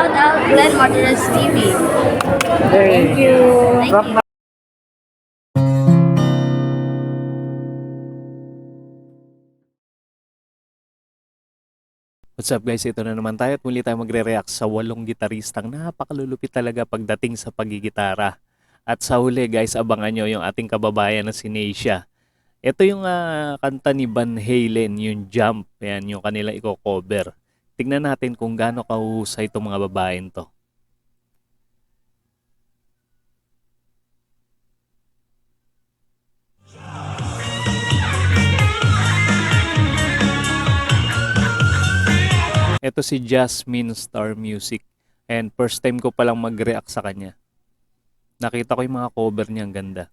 shout out Glenn Martinez TV. Thank you. Thank you. What's up guys, ito na naman tayo at muli tayo magre-react sa 8 gitaristang napakalulupit talaga pagdating sa pagigitara. At sa huli guys, abangan nyo yung ating kababayan na si Neisha. Ito yung kanta ni Van Halen, yung Jump. Yan, yung kanila i-cover. Tignan natin kung gaano kahusay itong mga babaeng to. Ito si Jasmine Star Music. And first time ko palang mag-react sa kanya. Nakita ko yung mga cover niya, ang ganda.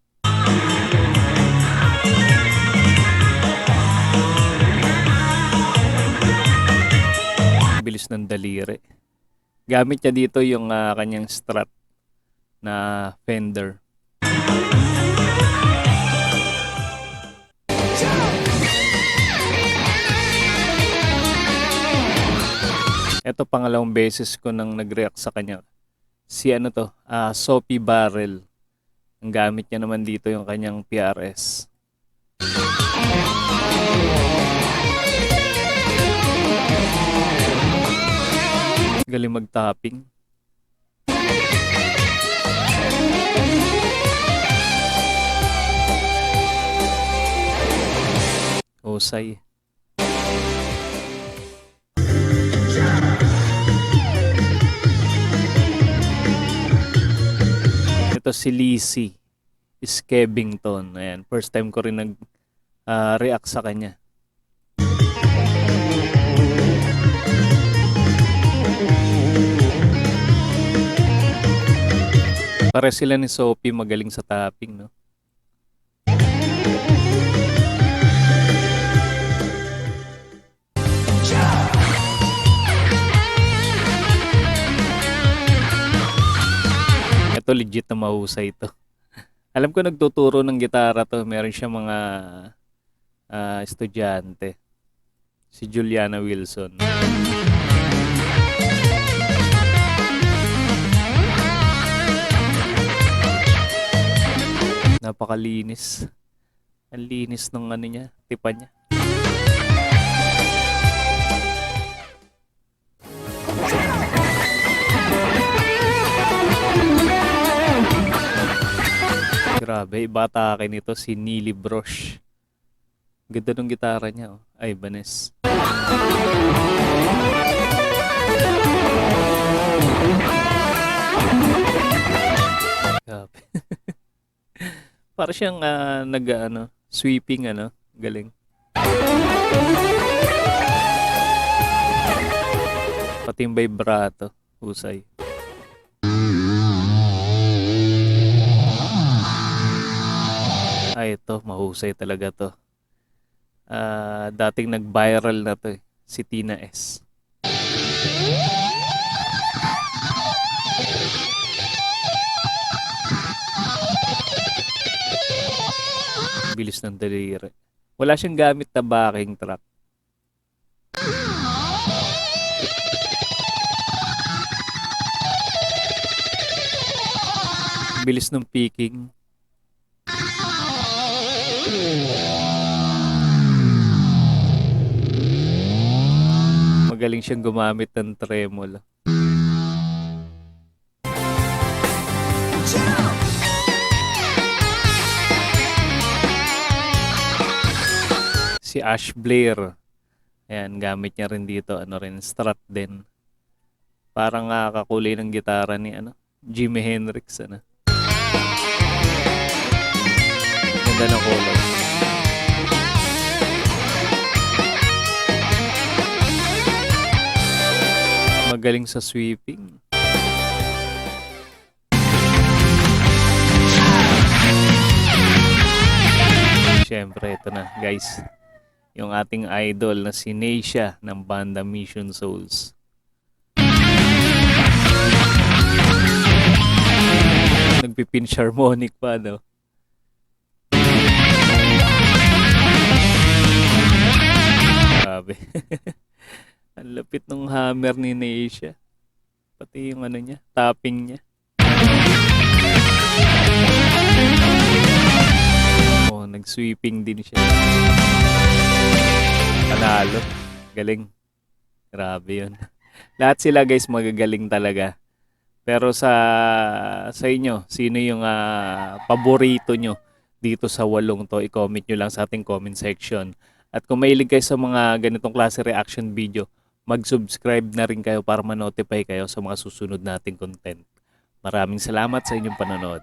Bilis ng daliri. Gamit niya dito yung kanyang Strat na Fender. Ito pangalawang beses ko nang nag-react sa kanya. Si ano to, Sophie Barrel. Ang gamit niya naman dito yung kanyang PRS. Galing mag-tapping. Husay. Ito si Lizzy Skevington. Ayan, first time ko rin nag-react sa kanya. Pare sila ni Sophie magaling sa tapping, no? Ito legit na mahusay ito. Alam ko nagtuturo ng gitara to. Meron siya mga estudyante. Si Juliana Wilson. Napakalinis. Ang linis ng ano niya, tipa niya. Grabe, iba atake nito si Nili Brosh. Ganda ng gitara niya, oh. Ay, Banes. Grabe. Para siyang sweeping galing. Pati yung vibrato, husay. Ay, ito, mahusay talaga to. Dating nag-viral na to si Tina S. Bilis ng daliri. Wala siyang gamit na backing track. Bilis ng picking. Magaling siyang gumamit ng tremolo. Si Ash Blair. Ayan, gamit niya rin dito. Strat din. Parang kakulay ng gitara ni Jimi Hendrix. Ganda ng color. Magaling sa sweeping. Siyempre, ito na guys. Yung ating idol na si Neisha ng banda Mission Souls. Nagpipinch harmonic pa, no? Grabe. Ang lapit ng hammer ni Neisha. Pati yung ano niya, topping niya. Oh, nag-sweeping din siya. Panalo. Galing. Grabe yun. Lahat sila guys magagaling talaga. Pero sa inyo, sino yung paborito nyo dito sa walong to? I-comment nyo lang sa ating comment section. At kung mahilig kayo sa mga ganitong klase reaction video, mag-subscribe na rin kayo para ma-notify kayo sa mga susunod nating content. Maraming salamat sa inyong panonood.